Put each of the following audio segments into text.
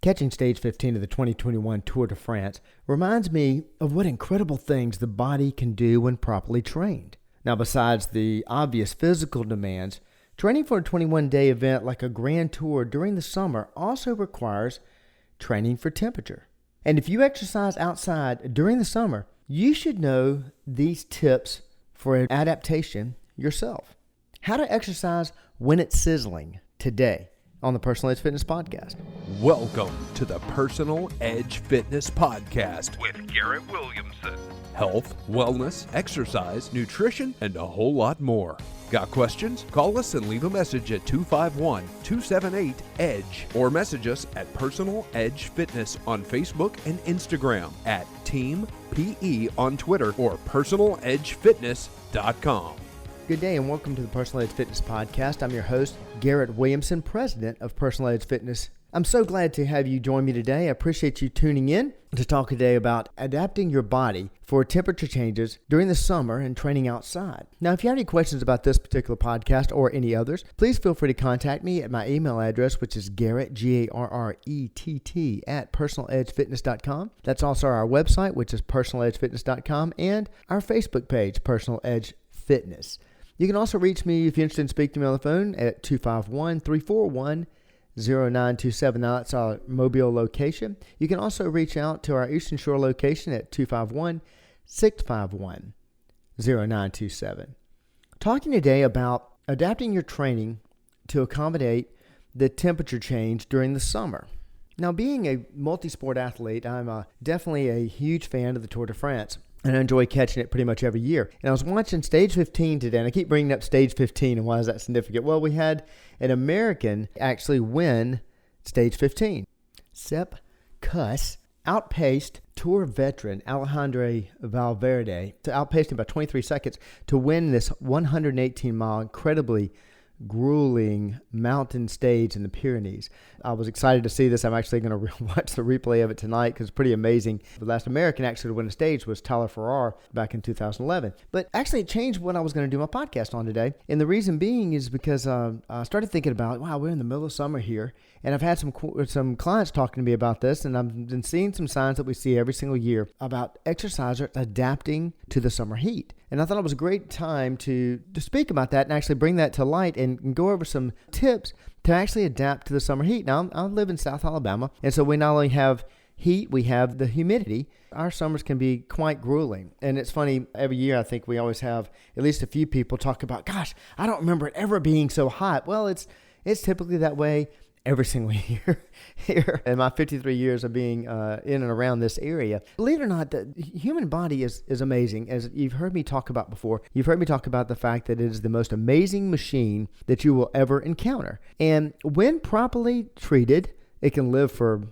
Catching stage 15 of the 2021 Tour de France reminds me of what incredible things the body can do when properly trained. Now, besides the obvious physical demands, training for a 21-day event like a Grand Tour during the summer also requires training for temperature. And if you exercise outside during the summer, you should know these tips for adaptation yourself. How to exercise when it's sizzling today on the Personal Edge Fitness Podcast. Welcome to the Personal Edge Fitness Podcast with Garrett Williamson. Health, wellness, exercise, nutrition, and a whole lot more. Got questions? Call us and leave a message at 251-278-EDGE or message us at Personal Edge Fitness on Facebook and Instagram, at Team PE on Twitter, or personaledgefitness.com. Good day and welcome to the Personal Edge Fitness Podcast. I'm your host, Garrett Williamson, president of Personal Edge Fitness. I'm so glad to have you join me today. I appreciate you tuning in to talk today about adapting your body for temperature changes during the summer and training outside. Now, if you have any questions about this particular podcast or any others, please feel free to contact me at my email address, which is Garrett, Garrett, at personaledgefitness.com. That's also our website, which is personaledgefitness.com, and our Facebook page, Personal Edge Fitness. You can also reach me if you're interested in speaking to me on the phone at 251-341-0927. Now, that's our Mobile location. You can also reach out to our Eastern Shore location at 251-651-0927. Talking today about adapting your training to accommodate the temperature change during the summer. Now, being a multisport athlete, I'm definitely a huge fan of the Tour de France. And I enjoy catching it pretty much every year. And I was watching Stage 15 today, and I keep bringing up Stage 15, and why is that significant? Well, we had an American actually win Stage 15. Sepp Kuss outpaced Tour veteran Alejandro Valverde, outpaced him by 23 seconds to win this 118-mile, incredibly grueling mountain stage in the Pyrenees. I was excited to see this. I'm actually going to watch the replay of it tonight because it's pretty amazing. The last American actually to win a stage was Tyler Farrar back in 2011. But actually it changed what I was going to do my podcast on today. And the reason being is because I started thinking about, wow, we're in the middle of summer here. And I've had some clients talking to me about this, and I've been seeing some signs that we see every single year about exercisers adapting to the summer heat. And I thought it was a great time to speak about that and actually bring that to light and go over some tips to actually adapt to the summer heat. Now, I live in South Alabama, and so we not only have heat, we have the humidity. Our summers can be quite grueling. And it's funny, every year I think we always have at least a few people talk about, gosh, I don't remember it ever being so hot. Well, it's typically that way every single year here in my 53 years of being in and around this area. Believe it or not, the human body is amazing. As you've heard me talk about before, you've heard me talk about the fact that it is the most amazing machine that you will ever encounter. And when properly treated, it can live for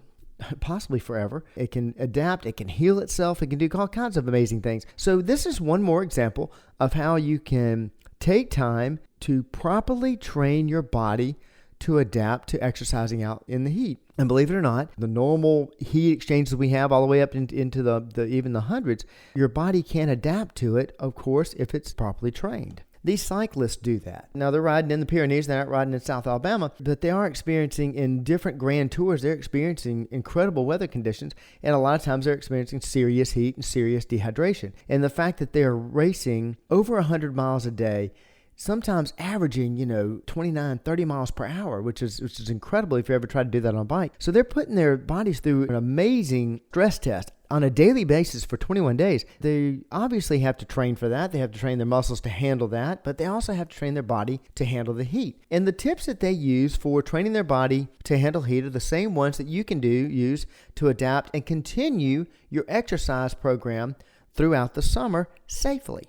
possibly forever. It can adapt, it can heal itself, it can do all kinds of amazing things. So this is one more example of how you can take time to properly train your body to adapt to exercising out in the heat. And believe it or not, the normal heat exchanges we have all the way up into the even the hundreds, your body can adapt to it, of course, if it's properly trained. These cyclists do that. Now, they're riding in the Pyrenees, they're not riding in South Alabama, but they are experiencing in different Grand Tours, they're experiencing incredible weather conditions, and a lot of times they're experiencing serious heat and serious dehydration. And the fact that they're racing over 100 miles a day, sometimes averaging, 29, 30 miles per hour, which is incredible if you ever try to do that on a bike. So they're putting their bodies through an amazing stress test on a daily basis for 21 days. They obviously have to train for that. They have to train their muscles to handle that, but they also have to train their body to handle the heat. And the tips that they use for training their body to handle heat are the same ones that you can use to adapt and continue your exercise program throughout the summer safely.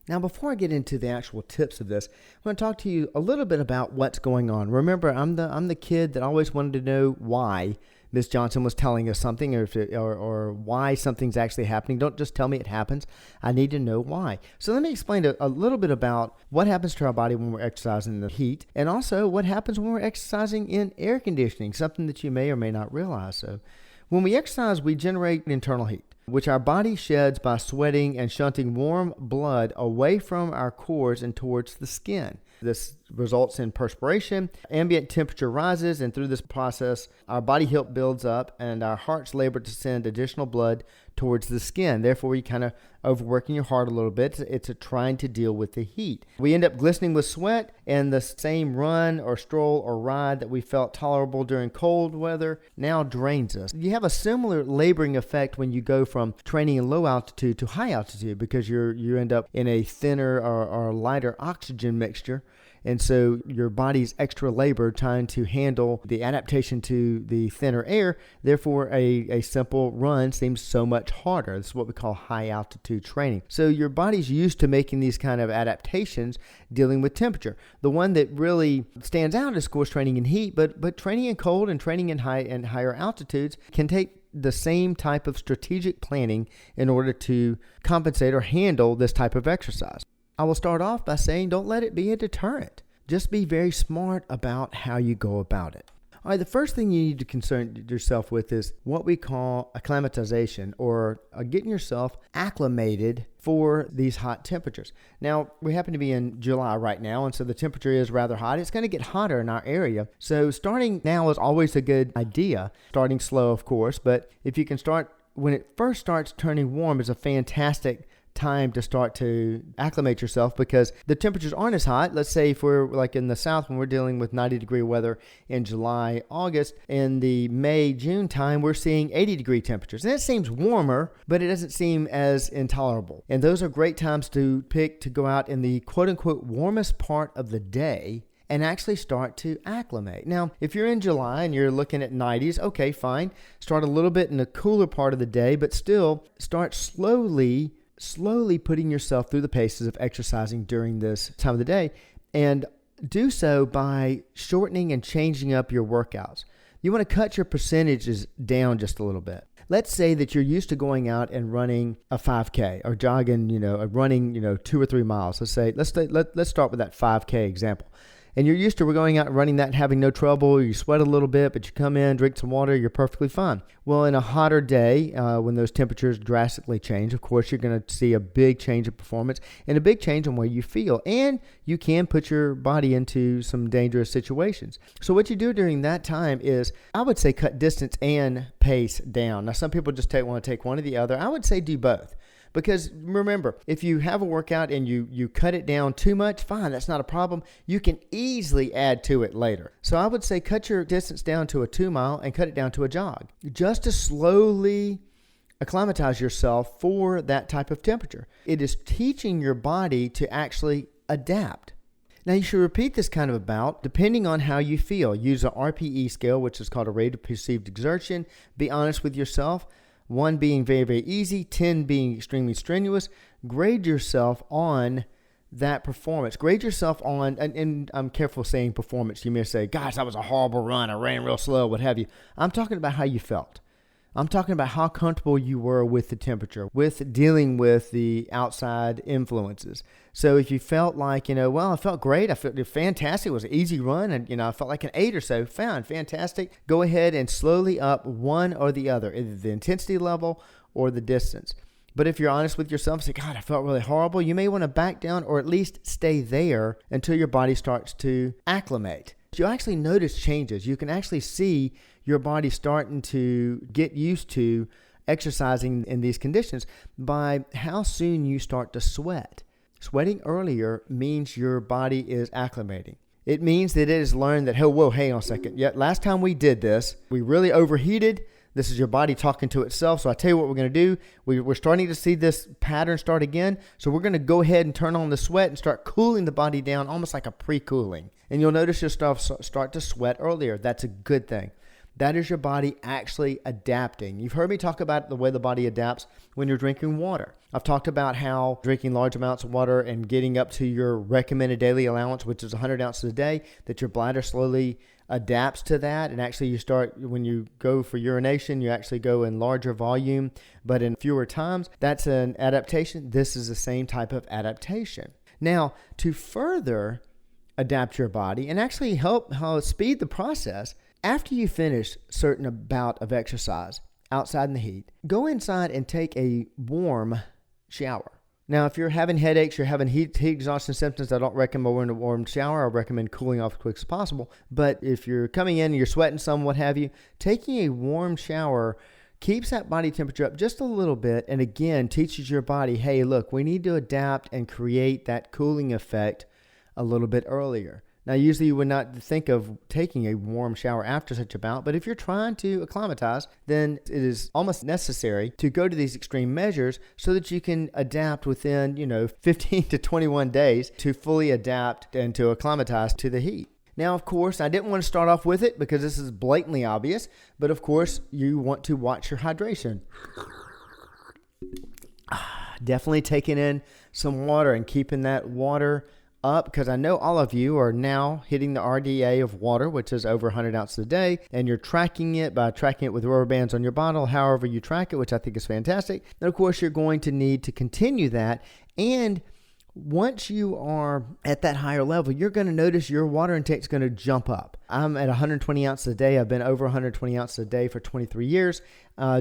Now, before I get into the actual tips of this, I want to talk to you a little bit about what's going on. Remember, I'm the kid that always wanted to know why Miss Johnson was telling us something, or why something's actually happening. Don't just tell me it happens. I need to know why. So let me explain a little bit about what happens to our body when we're exercising in the heat, and also what happens when we're exercising in air conditioning, something that you may or may not realize. So when we exercise, we generate internal heat, which our body sheds by sweating and shunting warm blood away from our cores and towards the skin. This results in perspiration. Ambient temperature rises, and through this process, our body heat builds up, and our hearts labor to send additional blood towards the skin. Therefore, you kind of overworking your heart a little bit. It's trying to deal with the heat. We end up glistening with sweat, and the same run or stroll or ride that we felt tolerable during cold weather now drains us. You have a similar laboring effect when you go from training in low altitude to high altitude, because you end up in a thinner or lighter oxygen mixture. And so your body's extra labor trying to handle the adaptation to the thinner air. Therefore, a simple run seems so much harder. This is what we call high altitude training. So your body's used to making these kind of adaptations dealing with temperature. The one that really stands out is, of course, training in heat, but training in cold and training in higher altitudes can take the same type of strategic planning in order to compensate or handle this type of exercise. I will start off by saying, don't let it be a deterrent. Just be very smart about how you go about it. All right, the first thing you need to concern yourself with is what we call acclimatization, or getting yourself acclimated for these hot temperatures. Now, we happen to be in July right now, and so the temperature is rather hot. It's going to get hotter in our area. So starting now is always a good idea. Starting slow, of course, but if you can start when it first starts turning warm is a fantastic time to start to acclimate yourself, because the temperatures aren't as hot. Let's say if we're like in the south, when we're dealing with 90-degree weather in July, August, in the May, June time, we're seeing 80-degree temperatures. And it seems warmer, but it doesn't seem as intolerable. And those are great times to pick to go out in the quote-unquote warmest part of the day and actually start to acclimate. Now, if you're in July and you're looking at 90s, okay, fine. Start a little bit in the cooler part of the day, but still start slowly putting yourself through the paces of exercising during this time of the day, and do so by shortening and changing up your workouts. You want to cut your percentages down just a little bit. Let's say that you're used to going out and running a 5K or jogging, running, 2 or 3 miles. Let's start with that 5K example. And you're used to going out and running that and having no trouble. You sweat a little bit, but you come in, drink some water, you're perfectly fine. Well, in a hotter day, when those temperatures drastically change, of course, you're going to see a big change in performance and a big change in the way you feel. And you can put your body into some dangerous situations. So what you do during that time is, I would say, cut distance and pace down. Now, some people just want to take one or the other. I would say do both. Because remember, if you have a workout and you cut it down too much, fine, that's not a problem. You can easily add to it later. So I would say cut your distance down to a 2 mile and cut it down to a jog, just to slowly acclimatize yourself for that type of temperature. It is teaching your body to actually adapt. Now, you should repeat this kind of a bout depending on how you feel. Use a RPE scale, which is called a rate of perceived exertion. Be honest with yourself. 1 being very, very easy, 10 being extremely strenuous. Grade yourself on that performance. Grade yourself on, and I'm careful saying performance. You may say, gosh, that was a horrible run. I ran real slow, what have you. I'm talking about how you felt. I'm talking about how comfortable you were with the temperature, with dealing with the outside influences. So if you felt like, I felt great. I felt fantastic. It was an easy run. And, I felt like an 8 or so. Fantastic. Go ahead and slowly up one or the other, either the intensity level or the distance. But if you're honest with yourself, say, God, I felt really horrible, you may want to back down or at least stay there until your body starts to acclimate. You'll actually notice changes. You can actually see your body starting to get used to exercising in these conditions by how soon you start to sweat. Sweating earlier means your body is acclimating. It means that it has learned that, hang on a second. Yeah, last time we did this, we really overheated. This is your body talking to itself. So I tell you what we're going to do. We're starting to see this pattern start again. So we're going to go ahead and turn on the sweat and start cooling the body down, almost like a pre-cooling. And you'll notice your stuff start to sweat earlier. That's a good thing. That is your body actually adapting. You've heard me talk about the way the body adapts when you're drinking water. I've talked about how drinking large amounts of water and getting up to your recommended daily allowance, which is 100 ounces a day, that your bladder slowly adapts to that. And actually you start, when you go for urination, you actually go in larger volume, but in fewer times. That's an adaptation. This is the same type of adaptation. Now, to further adapt your body and actually help speed the process, after you finish certain bout of exercise outside in the heat, go inside and take a warm shower. Now, if you're having headaches, you're having heat exhaustion symptoms, I don't recommend a warm shower. I recommend cooling off as quick as possible. But if you're coming in and you're sweating some, what have you, taking a warm shower keeps that body temperature up just a little bit, and again, teaches your body, hey, look, we need to adapt and create that cooling effect a little bit earlier. Now, usually you would not think of taking a warm shower after such a bout, but if you're trying to acclimatize, then it is almost necessary to go to these extreme measures so that you can adapt within, 15 to 21 days to fully adapt and to acclimatize to the heat. Now, of course, I didn't want to start off with it because this is blatantly obvious, but of course, you want to watch your hydration. Definitely taking in some water and keeping that water up, because I know all of you are now hitting the RDA of water, which is over 100 ounces a day, and you're tracking it by tracking it with rubber bands on your bottle, however you track it, which I think is fantastic. And of course, you're going to need to continue that, and once you are at that higher level, you're going to notice your water intake is going to jump up. I'm at 120 ounces a day. I've been over 120 ounces a day for 23 years.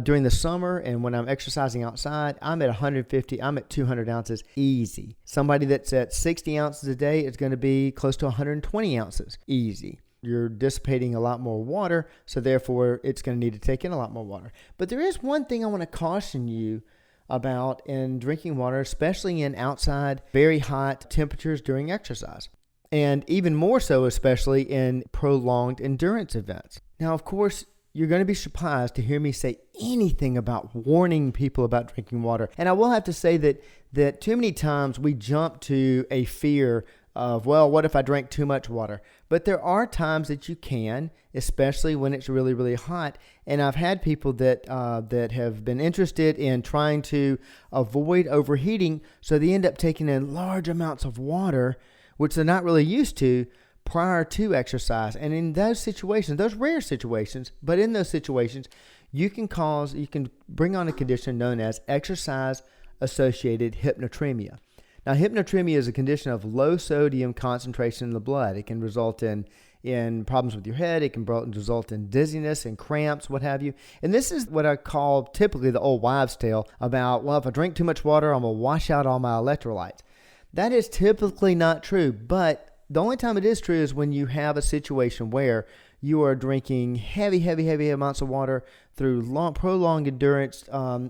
During the summer and when I'm exercising outside, I'm at 150. I'm at 200 ounces easy. Somebody that's at 60 ounces a day is going to be close to 120 ounces easy. You're dissipating a lot more water, so therefore it's going to need to take in a lot more water. But there is one thing I want to caution you about in drinking water, especially in outside very hot temperatures during exercise, and even more so especially in prolonged endurance events. Now, of course, you're going to be surprised to hear me say anything about warning people about drinking water. And I will have to say that too many times we jump to a fear of, well, what if I drink too much water? But there are times that you can, especially when it's really, really hot. And I've had people that have been interested in trying to avoid overheating, so they end up taking in large amounts of water, which they're not really used to, prior to exercise. And in those situations, those rare situations, but in those situations, you can bring on a condition known as exercise-associated hypnotremia. Now, hypnotremia is a condition of low sodium concentration in the blood. It can result in problems with your head. It can result in dizziness and cramps, what have you. And this is what I call typically the old wives' tale about, well, if I drink too much water, I'm going to wash out all my electrolytes. That is typically not true, but the only time it is true is when you have a situation where you are drinking heavy amounts of water through prolonged endurance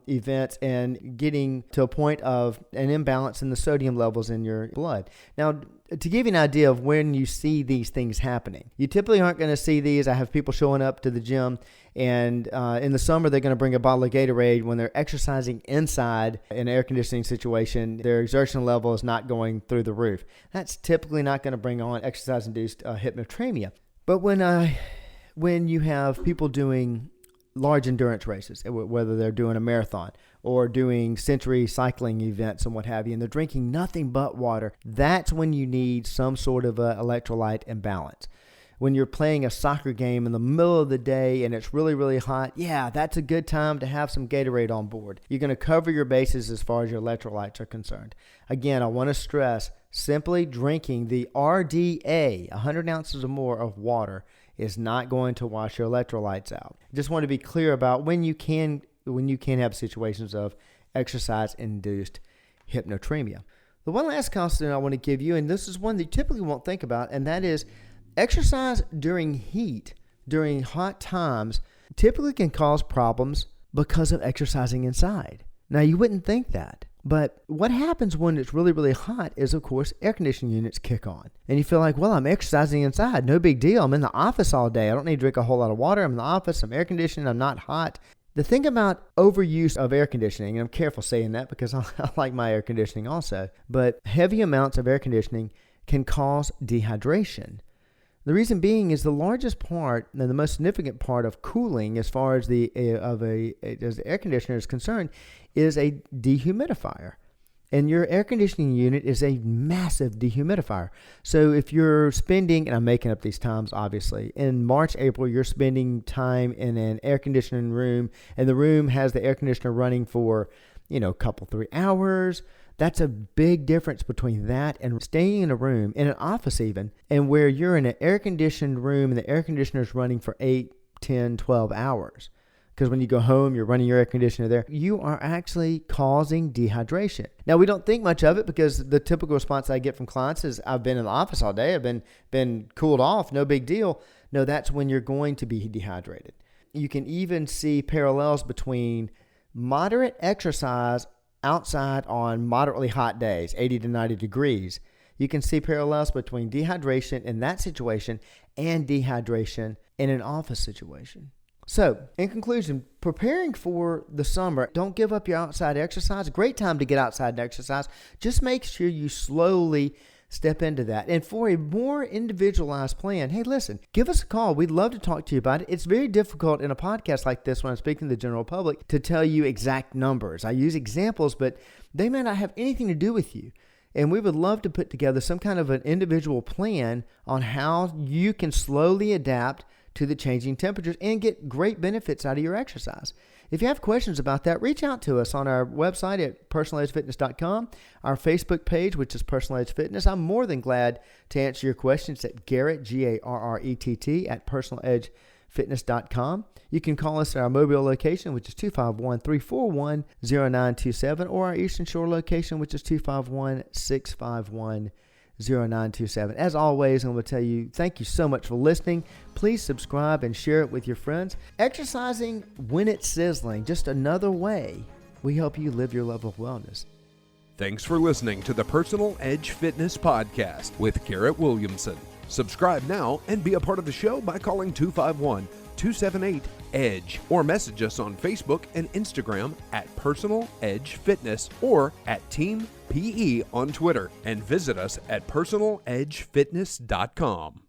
events and getting to a point of an imbalance in the sodium levels in your blood. Now, to give you an idea of when you see these things happening, you typically aren't going to see these. I have people showing up to the gym, and in the summer, they're going to bring a bottle of Gatorade. When they're exercising inside in an air conditioning situation, their exertion level is not going through the roof. That's typically not going to bring on exercise-induced hypnotremia. But when you have people doing large endurance races, whether they're doing a marathon or doing century cycling events and what have you, and they're drinking nothing but water, that's when you need some sort of a electrolyte imbalance. When you're playing a soccer game in the middle of the day and it's really, really hot, yeah, that's a good time to have some Gatorade on board. You're going to cover your bases as far as your electrolytes are concerned. Again, I want to stress, simply drinking the RDA, 100 ounces or more of water, is not going to wash your electrolytes out. Just want to be clear about when you can have situations of exercise-induced hypnotremia. The one last constant I want to give you, and this is one that you typically won't think about, and that is exercise during heat, during hot times, typically can cause problems because of exercising inside. Now, you wouldn't think that. But what happens when it's really, really hot is, of course, air conditioning units kick on. And you feel like, well, I'm exercising inside. No big deal. I'm in the office all day. I don't need to drink a whole lot of water. I'm in the office. I'm air conditioned. I'm not hot. The thing about overuse of air conditioning, and I'm careful saying that because I like my air conditioning also, but heavy amounts of air conditioning can cause dehydration. The reason being is the largest part and the most significant part of cooling, as far as the air conditioner is concerned, is a dehumidifier. And your air conditioning unit is a massive dehumidifier. So if you're spending, and I'm making up these times obviously, in March, April, you're spending time in an air conditioning room, and the room has the air conditioner running for, a couple, 3 hours. That's a big difference between that and staying in a room, in an office even, and where you're in an air-conditioned room and the air conditioner is running for 8, 10, 12 hours. because when you go home, you're running your air conditioner there. You are actually causing dehydration. Now, we don't think much of it because the typical response I get from clients is, I've been in the office all day. I've been cooled off. No big deal. No, that's when you're going to be dehydrated. You can even see parallels between moderate exercise outside on moderately hot days, 80 to 90 degrees. You can see parallels between dehydration in that situation and dehydration in an office situation. So, in conclusion, preparing for the summer, don't give up your outside exercise. Great time to get outside and exercise. Just make sure you slowly step into that. And for a more individualized plan, hey, listen, give us a call. We'd love to talk to you about it. It's very difficult in a podcast like this, when I'm speaking to the general public, to tell you exact numbers. I use examples, but they may not have anything to do with you. And we would love to put together some kind of an individual plan on how you can slowly adapt to the changing temperatures and get great benefits out of your exercise. If you have questions about that, reach out to us on our website at personaledgefitness.com, our Facebook page, which is Personal Edge Fitness. I'm more than glad to answer your questions at Garrett, Garrett, at personaledgefitness.com. You can call us at our Mobile location, which is 251-341-0927, or our Eastern Shore location, which is 251-651-0927. As always, I'm going to tell you, thank you so much for listening. Please subscribe and share it with your friends. Exercising when it's sizzling, just another way we help you live your level of wellness. Thanks for listening to the Personal Edge Fitness Podcast with Garrett Williamson. Subscribe now and be a part of the show by calling 251-278-EDGE or message us on Facebook and Instagram at Personal Edge Fitness or at Team PE on Twitter, and visit us at personaledgefitness.com.